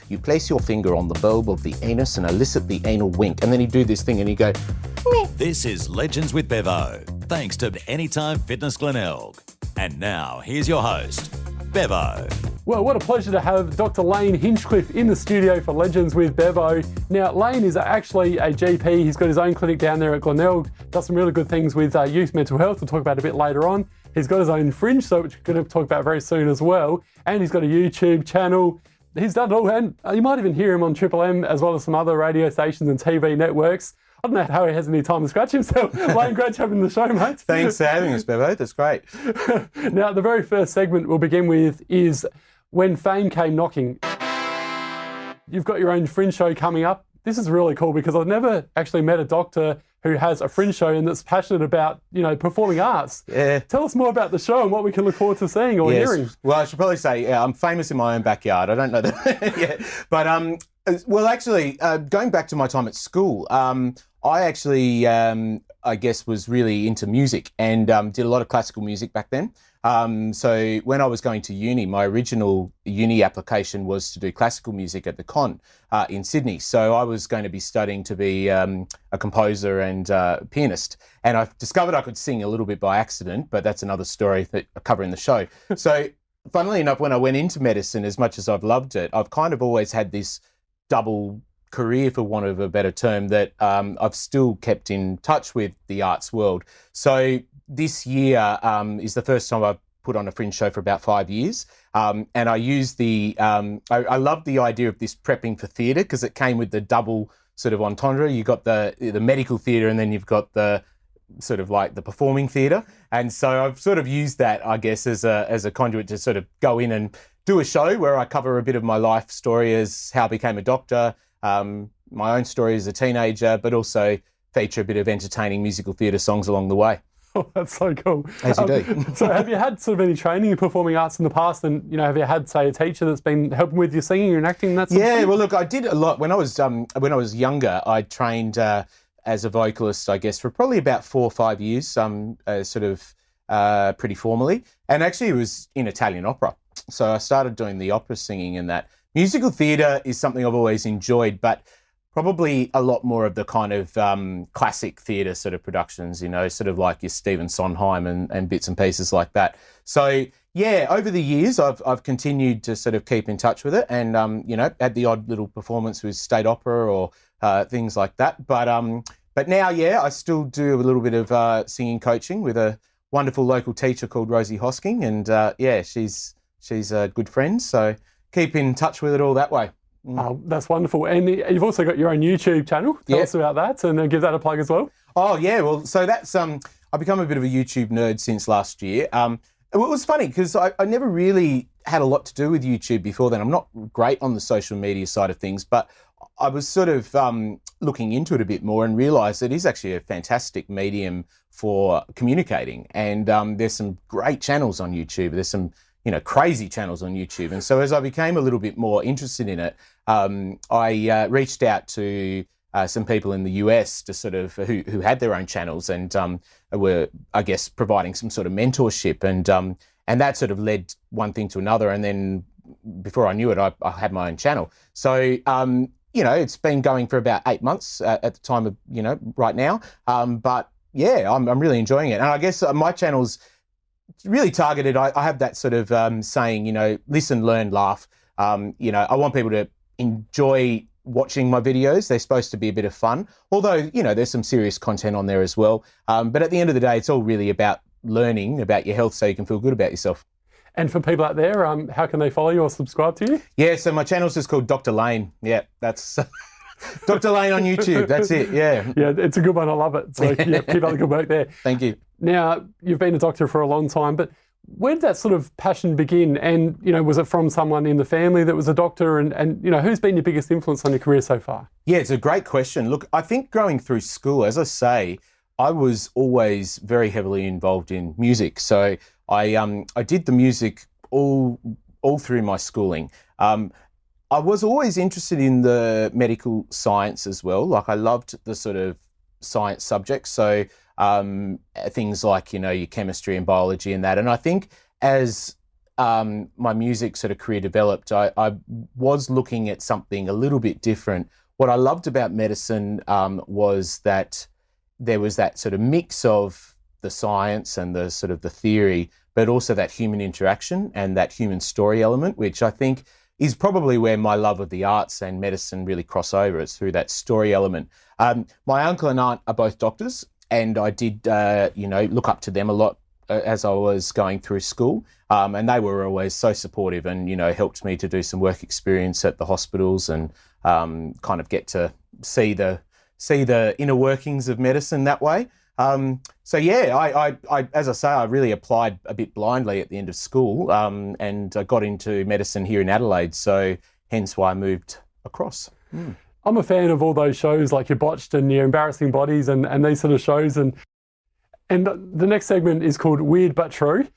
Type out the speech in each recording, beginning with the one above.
you place your finger on the bulb of the anus and elicit the anal wink. And then he'd do this thing and he'd go, meh. This is Legends with Bevo, thanks to Anytime Fitness Glenelg. And now, here's your host, Bevo. Well, what a pleasure to have Dr Lane Hinchcliffe in the studio for Legends with Bevo. Now, Lane is actually a GP. He's got his own clinic down there at Glenelg, does some really good things with youth mental health. We'll talk about it a bit later on. He's got his own Fringe, so which we're going to talk about very soon as well. And he's got a YouTube channel. He's done it all, and you might even hear him on Triple M as well as some other radio stations and TV networks. I don't know how he has any time to scratch himself. Lane, great to have you on the show, mate. Thanks for having us, Bevo. That's great. Now, the very first segment we'll begin with is When Fame Came Knocking. You've got your own Fringe show coming up. This is really cool because I've never actually met a doctor who has a Fringe show and that's passionate about, performing arts. Yeah. Tell us more about the show and what we can look forward to seing or hearing. Well, I should probably say I'm famous in my own backyard. I don't know that yet. But, going back to my time at school, I actually, I guess, was really into music and did a lot of classical music back then. So when I was going to uni, my original uni application was to do classical music at the Con in Sydney. So I was going to be studying to be a composer and pianist. And I discovered I could sing a little bit by accident, but that's another story that I cover in the show. So funnily enough, when I went into medicine, as much as I've loved it, I've kind of always had this double career, for want of a better term, that I've still kept in touch with the arts world. So this year is the first time I've put on a Fringe show for about 5 years. And I use I love the idea of this prepping for theatre because it came with the double sort of entendre. You got the medical theatre and then you've got the sort of like the performing theatre. And so I've sort of used that, I guess, as a conduit to sort of go in and do a show where I cover a bit of my life story as how I became a doctor, my own story as a teenager, but also feature a bit of entertaining musical theatre songs along the way. Oh, that's so cool. As you do. So have you had sort of any training in performing arts in the past? And, have you had, say, a teacher that's been helping with your singing and acting and that sort of thing? Well, look, I did a lot. When I was younger, I trained as a vocalist, I guess, for probably about 4 or 5 years, pretty formally. And actually it was in Italian opera. So I started doing the opera singing and that. Musical theatre is something I've always enjoyed, but probably a lot more of the kind of classic theatre sort of productions, sort of like your Stephen Sondheim and bits and pieces like that. So, yeah, over the years, I've continued to sort of keep in touch with it and, had the odd little performance with State Opera or things like that. But now, I still do a little bit of singing coaching with a wonderful local teacher called Rosie Hosking. And, she's a good friend. So keep in touch with it all that way. Oh, that's wonderful. And you've also got your own YouTube channel. Tell us about that and give that a plug as well. Oh, yeah. Well, so that's, I've become a bit of a YouTube nerd since last year. It was funny because I never really had a lot to do with YouTube before then. I'm not great on the social media side of things, but I was sort of looking into it a bit more and realised it is actually a fantastic medium for communicating. And there's some great channels on YouTube. There's some crazy channels on YouTube. And so as I became a little bit more interested in it, I reached out to some people in the US to sort of who had their own channels and were, I guess, providing some sort of mentorship. And that sort of led one thing to another. And then before I knew it, I had my own channel. So, it's been going for about 8 months at the time of, right now. But yeah, I'm really enjoying it. And I guess my channel's really targeted. I have that sort of saying, listen, learn, laugh. I want people to enjoy watching my videos. They're supposed to be a bit of fun, although, there's some serious content on there as well. But at the end of the day, it's all really about learning about your health so you can feel good about yourself. And for people out there, how can they follow you or subscribe to you? Yeah, so my channel's just called Dr Lane. Yeah, that's Dr Lane on YouTube. That's it, yeah. Yeah, it's a good one. I love it. So yeah, keep up the good work there. Thank you. Now, you've been a doctor for a long time, but where did that sort of passion begin? And, was it from someone in the family that was a doctor? And who's been your biggest influence on your career so far? Yeah, it's a great question. Look, I think going through school, as I say, I was always very heavily involved in music. So I did the music all through my schooling. I was always interested in the medical science as well. Like I loved the sort of science subjects. So things like, your chemistry and biology and that. And I think as my music sort of career developed, I was looking at something a little bit different. What I loved about medicine was that there was that sort of mix of the science and the sort of the theory, but also that human interaction and that human story element, which I think is probably where my love of the arts and medicine really cross over. It's through that story element. My uncle and aunt are both doctors, and I did, look up to them a lot as I was going through school. And they were always so supportive and, helped me to do some work experience at the hospitals and kind of get to see the inner workings of medicine that way. I as I say, I really applied a bit blindly at the end of school, and I got into medicine here in Adelaide. So hence why I moved across. I'm a fan of all those shows like your Botched and your Embarrassing Bodies and these sort of shows. And the next segment is called Weird But True.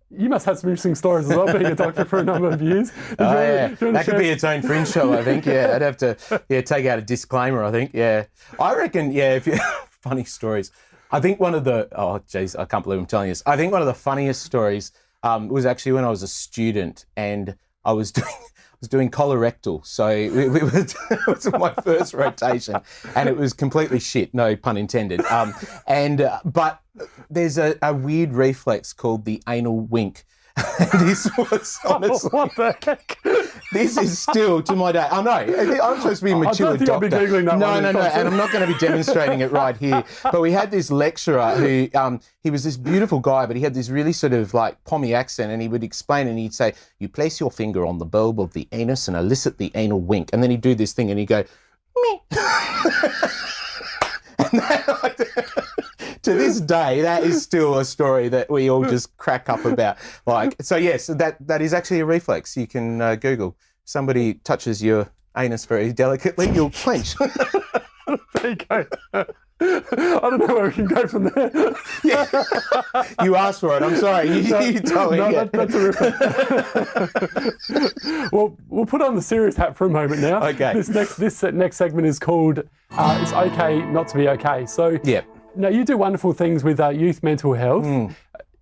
You must have some interesting stories as well, being a doctor for a number of years. That could be its own Fringe show, I think. Yeah, I'd have to take out a disclaimer, I think. Yeah. I reckon, if you funny stories. I think one of the, I can't believe I'm telling you this. I think one of the funniest stories was actually when I was a student and I was doing colorectal. So it was my first rotation and it was completely shit, no pun intended. But there's a weird reflex called the anal wink. This was honestly... What the heck? This is still to my day. I know. I'm supposed to be a mature doctor. I'll be Googling that no, and I'm not going to be demonstrating it right here. But we had this lecturer who, he was this beautiful guy, but he had this really sort of like Pommy accent, and he would explain and he'd say, you place your finger on the bulb of the anus and elicit the anal wink. And then he'd do this thing and he'd go, meh. And to this day, that is still a story that we all just crack up about. So that is actually a reflex. You can Google. Somebody touches your anus very delicately, you'll clench. There you go. I don't know where we can go from there. Yeah. You asked for it. I'm sorry. You told me. No, that's terrific. Well, we'll put on the serious hat for a moment now. Okay. This next segment is called "It's Okay Not to Be Okay." So, you do wonderful things with youth mental health.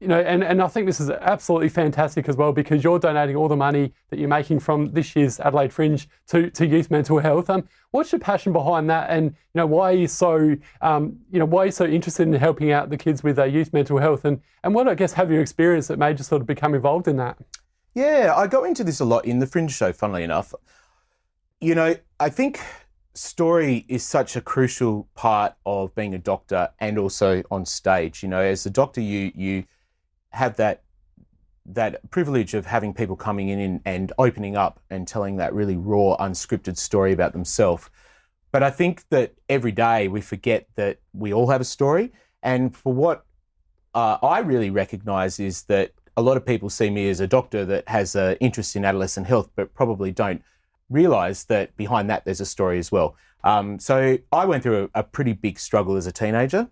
And I think this is absolutely fantastic as well, because you're donating all the money that you're making from this year's Adelaide Fringe to youth mental health. What's your passion behind that, and why are you so interested in helping out the kids with youth mental health, and what I guess have you experienced that made you sort of become involved in that? Yeah, I go into this a lot in the Fringe show, funnily enough. I think story is such a crucial part of being a doctor and also on stage. As a doctor, you have that privilege of having people coming in and opening up and telling that really raw, unscripted story about themselves. But I think that every day we forget that we all have a story. And for what I really recognise is that a lot of people see me as a doctor that has an interest in adolescent health, but probably don't realise that behind that there's a story as well. So I went through a pretty big struggle as a teenager.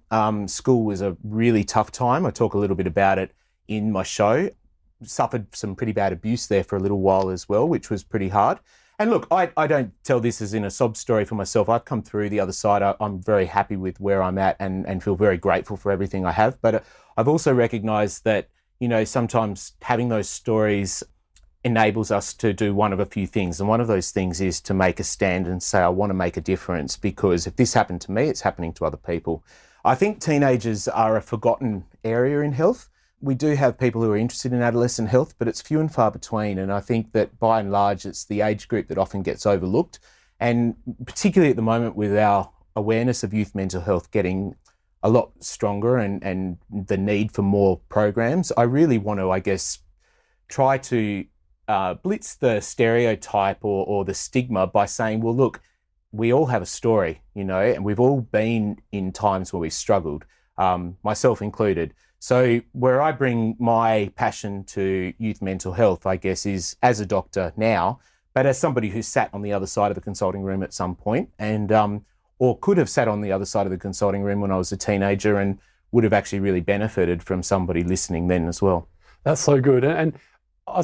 School was a really tough time. I talk a little bit about it in my show. Suffered some pretty bad abuse there for a little while as well, which was pretty hard. And look, I don't tell this as in a sob story for myself. I've come through the other side. I'm very happy with where I'm at and feel very grateful for everything I have. But I've also recognised that, sometimes having those stories enables us to do one of a few things. And one of those things is to make a stand and say, I want to make a difference, because if this happened to me, it's happening to other people. I think teenagers are a forgotten area in health. We do have people who are interested in adolescent health, but it's few and far between. And I think that by and large, it's the age group that often gets overlooked. And particularly at the moment, with our awareness of youth mental health getting a lot stronger and the need for more programs, I really want to, I guess, try to blitz the stereotype or the stigma by saying, well, look, we all have a story, and we've all been in times where we've struggled, myself included. So where I bring my passion to youth mental health, I guess, is as a doctor now, but as somebody who sat on the other side of the consulting room at some point and or could have sat on the other side of the consulting room when I was a teenager and would have actually really benefited from somebody listening then as well. That's so good. And I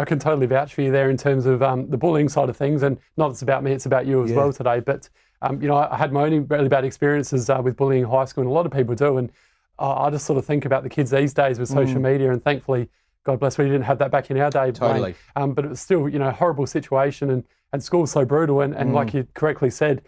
can totally vouch for you there in terms of the bullying side of things. And not that it's about me, it's about you as well today. But, I had my own really bad experiences with bullying in high school, and a lot of people do. And I just sort of think about the kids these days with social media, and thankfully God bless, we didn't have that back in our day. Totally. But it was still, a horrible situation, and school's so brutal. And like you correctly said,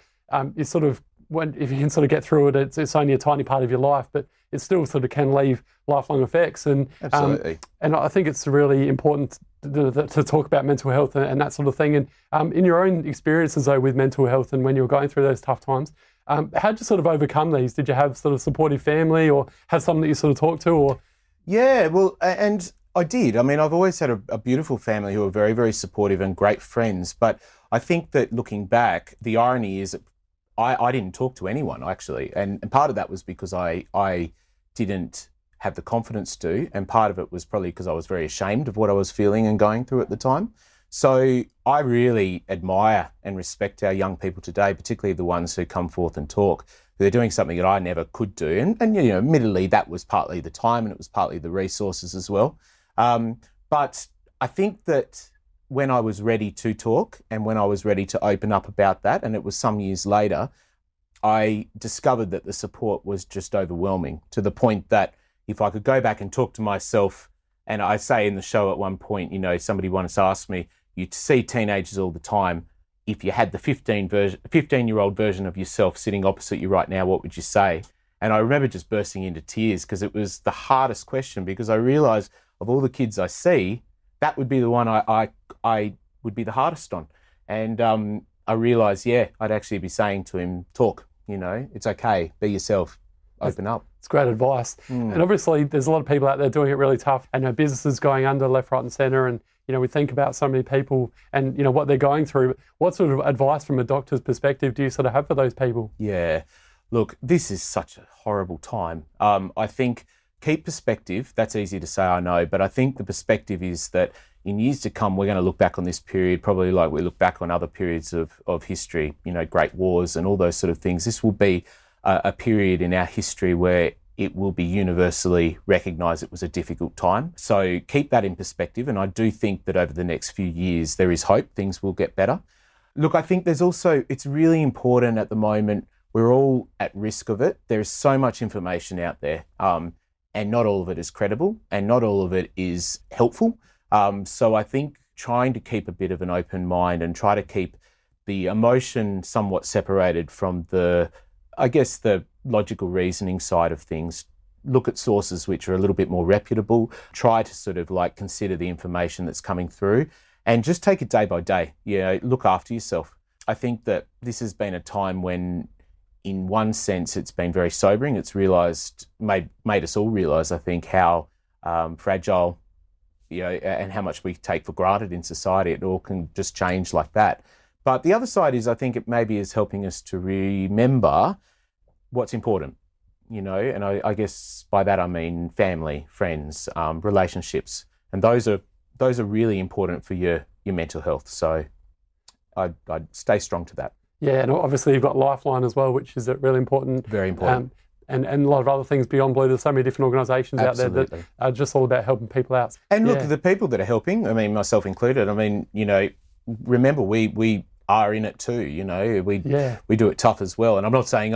you sort of, if you can sort of get through it, it's only a tiny part of your life, but it still sort of can leave lifelong effects. And Absolutely. And I think it's really important to talk about mental health and that sort of thing. And in your own experiences though with mental health and when you were going through those tough times, how did you sort of overcome these? Did you have sort of supportive family, or have someone that you sort of talked to? Or Yeah, well, and I did. I mean, I've always had a beautiful family who are very, very supportive and great friends. But I think that looking back, the irony is that I didn't talk to anyone, actually. And part of that was because I didn't have the confidence to, and part of it was probably because I was very ashamed of what I was feeling and going through at the time. So I really admire and respect our young people today, particularly the ones who come forth and talk. They're doing something that I never could do. And admittedly, that was partly the time and it was partly the resources as well. But I think that when I was ready to talk and when I was ready to open up about that, and it was some years later, I discovered that the support was just overwhelming, to the point that if I could go back and talk to myself, and I say in the show at one point, somebody once asked me, you see teenagers all the time, if you had the 15-year-old version of yourself sitting opposite you right now, what would you say? And I remember just bursting into tears, because it was the hardest question, because I realised of all the kids I see, that would be the one I would be the hardest on. And I realised, I'd actually be saying to him, talk, it's okay, be yourself, open up. It's great advice. And obviously there's a lot of people out there doing it really tough, and businesses going under left, right and centre, and we think about so many people and what they're going through. What sort of advice from a doctor's perspective do you sort of have for those people? Yeah, look, this is such a horrible time. I think keep perspective. That's easy to say, I know, but I think the perspective is that in years to come, we're going to look back on this period probably like we look back on other periods of history, great wars and all those sort of things. This will be a period in our history where it will be universally recognised it was a difficult time. So keep that in perspective. And I do think that over the next few years, there is hope things will get better. Look, I think it's really important at the moment, we're all at risk of it. There's so much information out there, and not all of it is credible and not all of it is helpful. So I think trying to keep a bit of an open mind and try to keep the emotion somewhat separated from the logical reasoning side of things. Look at sources which are a little bit more reputable. Try to sort of consider the information that's coming through and just take it day by day. Look after yourself. I think that this has been a time when, in one sense, it's been very sobering. It's made us all realise, I think, how fragile, and how much we take for granted in society. It all can just change like that. But the other side is, I think it maybe is helping us to remember what's important, and I guess by that I mean family, friends, relationships, and those are really important for your mental health. So I'd stay strong to that. Yeah, and obviously you've got Lifeline as well, which is really important. Very important. And a lot of other things beyond Blue. There's so many different organisations out there that are just all about helping people out. And look, the people that are helping, I mean, myself included, I mean, remember we are in it too, we do it tough as well. And I'm not saying,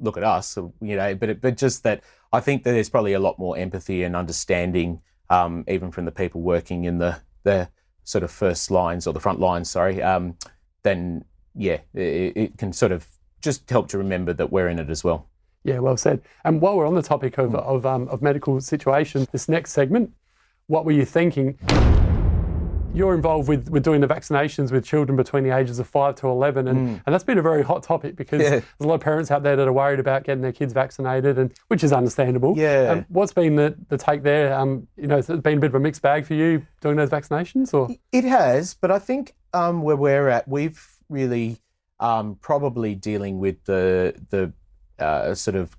look at us, but just that I think that there's probably a lot more empathy and understanding, even from the people working in the sort of first lines or the front lines, then it can sort of just help to remember that we're in it as well. Yeah, well said. And while we're on the topic of medical situations, this next segment, what were you thinking? You're involved with doing the vaccinations with children between the ages of 5 to 11, and that's been a very hot topic because there's a lot of parents out there that are worried about getting their kids vaccinated, and which is understandable. Yeah. What's been the take there? It's been a bit of a mixed bag for you doing those vaccinations, or? It has, but I think where we're at, we've really probably dealing with the sort of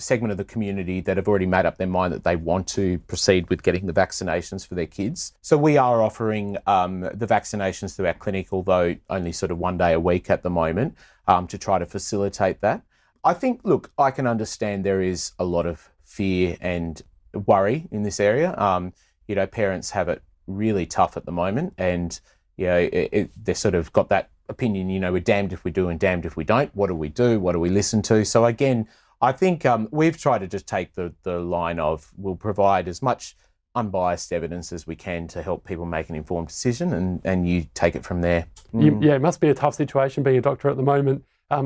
segment of the community that have already made up their mind that they want to proceed with getting the vaccinations for their kids. So we are offering the vaccinations through our clinic, although only sort of one day a week at the moment, to try to facilitate that. I think, look, I can understand there is a lot of fear and worry in this area. Parents have it really tough at the moment, and they've sort of got that opinion, we're damned if we do and damned if we don't. What do we do? What do we listen to? So again, I think we've tried to just take the line of we'll provide as much unbiased evidence as we can to help people make an informed decision, and you take it from there. Yeah, it must be a tough situation being a doctor at the moment,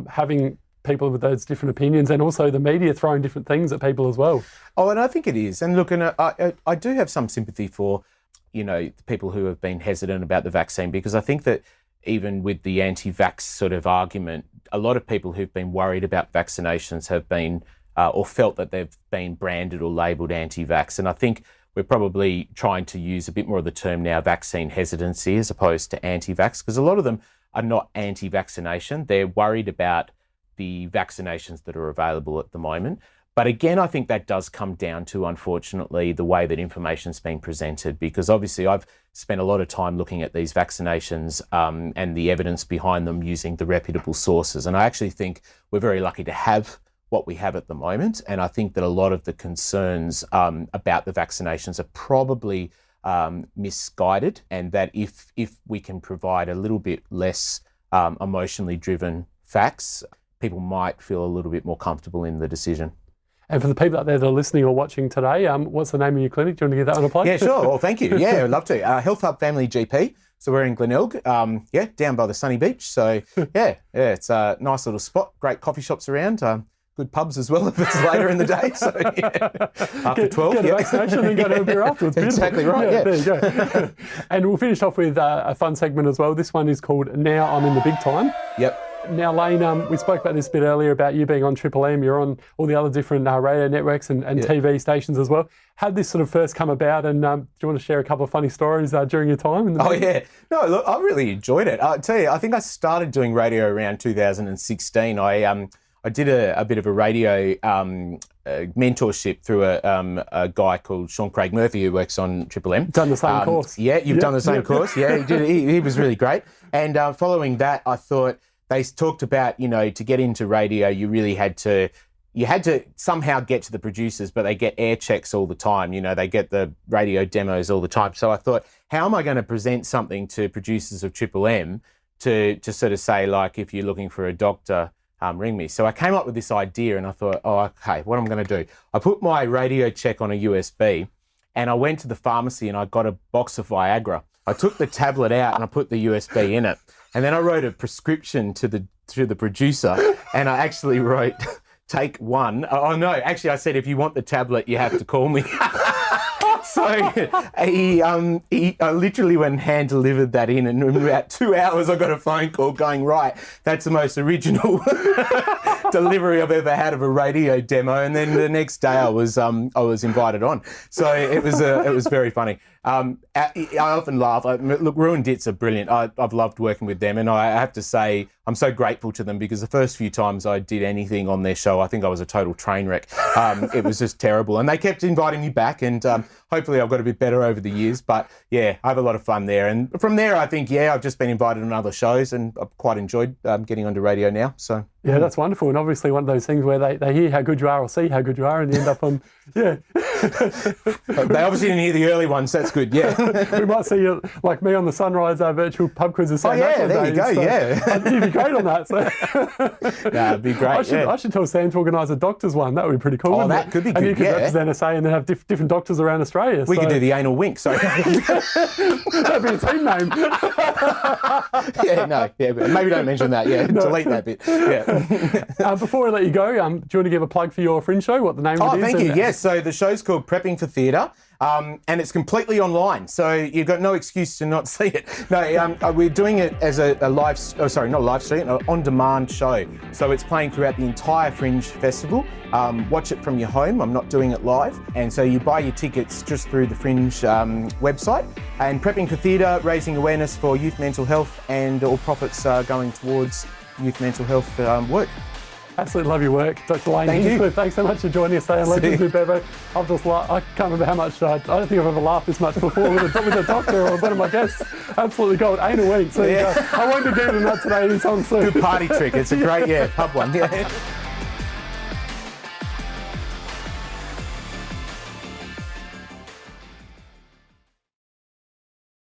having people with those different opinions, and also the media throwing different things at people as well. Oh, and I think it is. And look, and I do have some sympathy for, the people who have been hesitant about the vaccine, because I think that even with the anti-vax sort of argument, a lot of people who've been worried about vaccinations have been or felt that they've been branded or labelled anti-vax. And I think we're probably trying to use a bit more of the term now, vaccine hesitancy, as opposed to anti-vax, because a lot of them are not anti-vaccination. They're worried about the vaccinations that are available at the moment. But again, I think that does come down to, unfortunately, the way that information's been presented, because obviously I've spent a lot of time looking at these vaccinations and the evidence behind them using the reputable sources. And I actually think we're very lucky to have what we have at the moment. And I think that a lot of the concerns about the vaccinations are probably misguided, and that if we can provide a little bit less emotionally driven facts, people might feel a little bit more comfortable in the decision. And for the people out there that are listening or watching today, what's the name of your clinic? Do you want to give that one a plug? Yeah, sure. Well, thank you. Yeah, I'd love to. Health Hub Family GP. So we're in Glenelg, down by the sunny beach. So it's a nice little spot. Great coffee shops around. Good pubs as well if it's later in the day. So after 12, get a vaccination and go to a beer afterwards. Exactly right. Yeah. There you go. And we'll finish off with a fun segment as well. This one is called Now I'm in the Big Time. Yep. Now, Lane, we spoke about this a bit earlier about you being on Triple M. You're on all the other different radio networks and TV stations as well. How did this sort of first come about? And do you want to share a couple of funny stories during your time? Yeah. No, look, I really enjoyed it. I'll tell you, I think I started doing radio around 2016. I did a bit of a radio mentorship through a guy called Sean Craig Murphy, who works on Triple M. Done the same course. Yeah, you've done the same course. Yeah, he did. He was really great. And following that, I thought, they talked about, to get into radio, you had to somehow get to the producers, but they get air checks all the time. They get the radio demos all the time. So I thought, how am I going to present something to producers of Triple M to sort of say, like, if you're looking for a doctor, ring me. So I came up with this idea, and I thought, okay, what am I going to do? I put my radio check on a USB, and I went to the pharmacy and I got a box of Viagra. I took the tablet out and I put the USB in it. And then I wrote a prescription to the producer, and I actually wrote, take one. Oh no, actually I said, if you want the tablet, you have to call me. So I literally went and hand delivered that in, and in about 2 hours I got a phone call going, right, that's the most original delivery I've ever had of a radio demo. And then the next day I was invited on. So it was very funny. I often laugh. Look, Ruin Dits are brilliant. I've loved working with them, and I have to say I'm so grateful to them, because the first few times I did anything on their show, I think I was a total train wreck. It was just terrible, and they kept inviting me back, and hopefully I've got a bit better over the years. But yeah, I have a lot of fun there, and from there I think I've just been invited on other shows, and I've quite enjoyed getting onto radio now. So yeah, that's wonderful, and obviously one of those things where they hear how good you are or see how good you are, and you end up on They obviously didn't hear the early ones. That's good. Yeah, we might see you like me on the Sunrise virtual pub quizzes. Oh yeah, there you go. So Yeah, you'd be great on that. So it'd be great. I should tell Sam to organise a doctors one. That would be pretty cool. Oh, that could be good. And you could represent SA and then have different doctors around Australia. We could do the anal wink. Sorry, that'd be a team name. But maybe don't mention that. Yeah, delete that bit. Yeah. Before we let you go, do you want to give a plug for your Fringe show? What the name of it is? Oh, thank you. Yes, so the show's called Prepping for Theatre. And it's completely online, so you've got no excuse to not see it. No, we're doing it as a live, not a live stream, an on-demand show. So it's playing throughout the entire Fringe Festival. Watch it from your home. I'm not doing it live. And so you buy your tickets just through the Fringe website. And Prepping for Theatre, raising awareness for youth mental health, and all profits are going towards youth mental health work. Absolutely love your work, Dr Lane Hinchcliffe. Thanks so much for joining us today on Legends with Bevo. I can't remember how much, I don't think I've ever laughed this much before with a doctor or one of my guests. Absolutely gold. Anal wink. So I won't be Googling that today anytime soon. Good party trick. It's a great, pub one. Yeah.